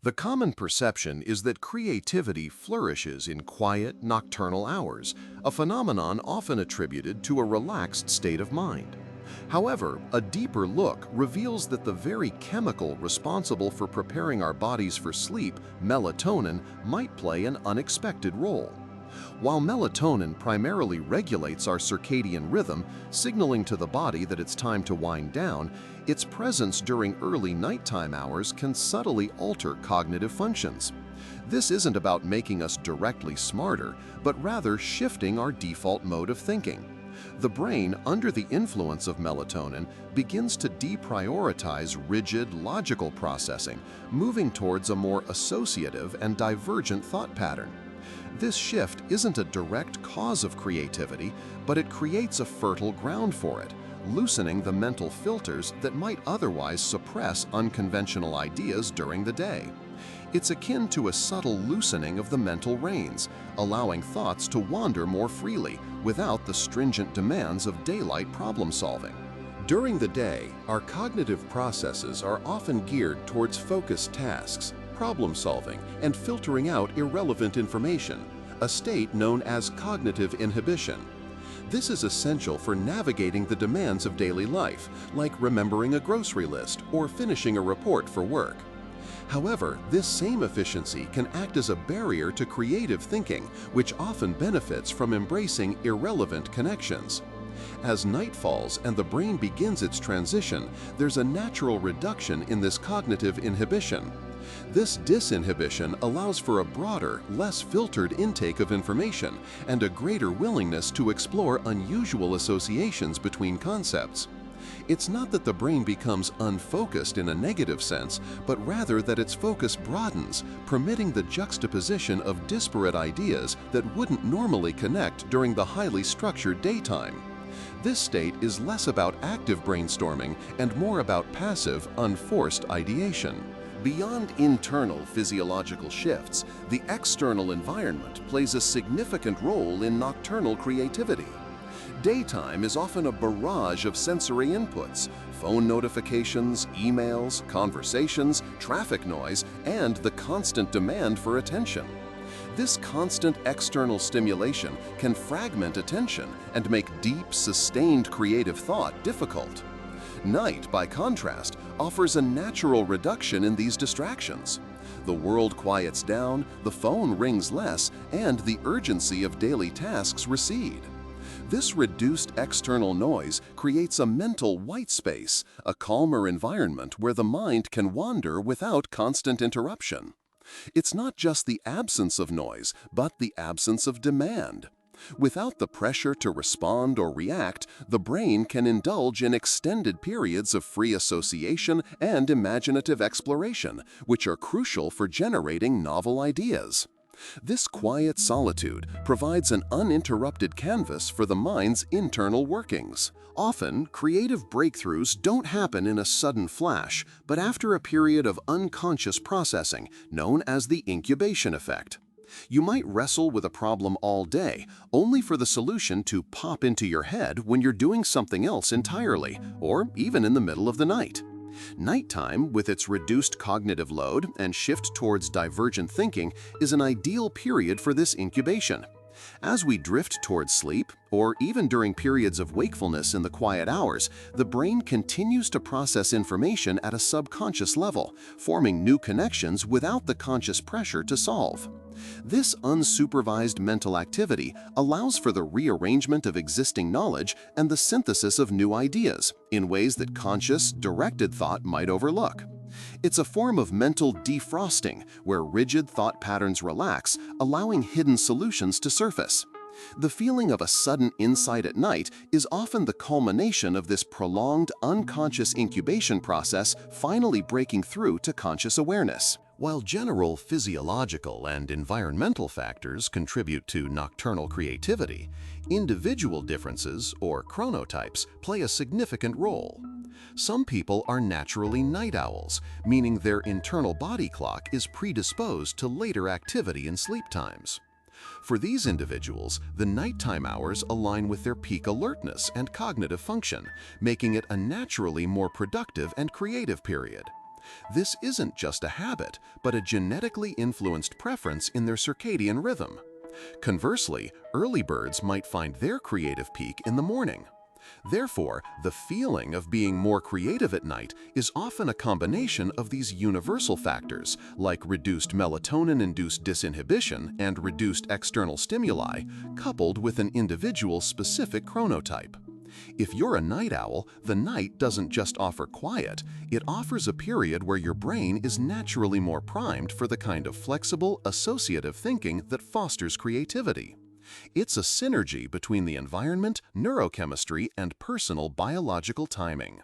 The common perception is that creativity flourishes in quiet, nocturnal hours, a phenomenon often attributed to a relaxed state of mind. However, a deeper look reveals that the very chemical responsible for preparing our bodies for sleep, melatonin, might play an unexpected role. While melatonin primarily regulates our circadian rhythm, signaling to the body that it's time to wind down, its presence during early nighttime hours can subtly alter cognitive functions. This isn't about making us directly smarter, but rather shifting our default mode of thinking. The brain, under the influence of melatonin, begins to deprioritize rigid, logical processing, moving towards a more associative and divergent thought pattern. This shift isn't a direct cause of creativity, but it creates a fertile ground for it, loosening the mental filters that might otherwise suppress unconventional ideas during the day. It's akin to a subtle loosening of the mental reins, allowing thoughts to wander more freely without the stringent demands of daylight problem solving. During the day, our cognitive processes are often geared towards focused tasks, problem solving, and filtering out irrelevant information, a state known as cognitive inhibition. This is essential for navigating the demands of daily life, like remembering a grocery list or finishing a report for work. However, this same efficiency can act as a barrier to creative thinking, which often benefits from embracing irrelevant connections. As night falls and the brain begins its transition, there's a natural reduction in this cognitive inhibition. This disinhibition allows for a broader, less filtered intake of information and a greater willingness to explore unusual associations between concepts. It's not that the brain becomes unfocused in a negative sense, but rather that its focus broadens, permitting the juxtaposition of disparate ideas that wouldn't normally connect during the highly structured daytime. This state is less about active brainstorming and more about passive, unforced ideation. Beyond internal physiological shifts, the external environment plays a significant role in nocturnal creativity. Daytime is often a barrage of sensory inputs: phone notifications, emails, conversations, traffic noise, and the constant demand for attention. This constant external stimulation can fragment attention and make deep, sustained creative thought difficult. Night, by contrast, offers a natural reduction in these distractions. The world quiets down, the phone rings less, and the urgency of daily tasks recede. This reduced external noise creates a mental white space, a calmer environment where the mind can wander without constant interruption. It's not just the absence of noise, but the absence of demand. Without the pressure to respond or react, the brain can indulge in extended periods of free association and imaginative exploration, which are crucial for generating novel ideas. This quiet solitude provides an uninterrupted canvas for the mind's internal workings. Often, creative breakthroughs don't happen in a sudden flash, but after a period of unconscious processing, known as the incubation effect. You might wrestle with a problem all day, only for the solution to pop into your head when you're doing something else entirely, or even in the middle of the night. Nighttime, with its reduced cognitive load and shift towards divergent thinking, is an ideal period for this incubation. As we drift towards sleep, or even during periods of wakefulness in the quiet hours, the brain continues to process information at a subconscious level, forming new connections without the conscious pressure to solve. This unsupervised mental activity allows for the rearrangement of existing knowledge and the synthesis of new ideas in ways that conscious, directed thought might overlook. It's a form of mental defrosting where rigid thought patterns relax, allowing hidden solutions to surface. The feeling of a sudden insight at night is often the culmination of this prolonged, unconscious incubation process finally breaking through to conscious awareness. While general physiological and environmental factors contribute to nocturnal creativity, individual differences, or chronotypes, play a significant role. Some people are naturally night owls, meaning their internal body clock is predisposed to later activity in sleep times. For these individuals, the nighttime hours align with their peak alertness and cognitive function, making it a naturally more productive and creative period. This isn't just a habit, but a genetically influenced preference in their circadian rhythm. Conversely, early birds might find their creative peak in the morning. Therefore, the feeling of being more creative at night is often a combination of these universal factors, like reduced melatonin-induced disinhibition and reduced external stimuli, coupled with an individual's specific chronotype. If you're a night owl, the night doesn't just offer quiet, it offers a period where your brain is naturally more primed for the kind of flexible, associative thinking that fosters creativity. It's a synergy between the environment, neurochemistry, and personal biological timing.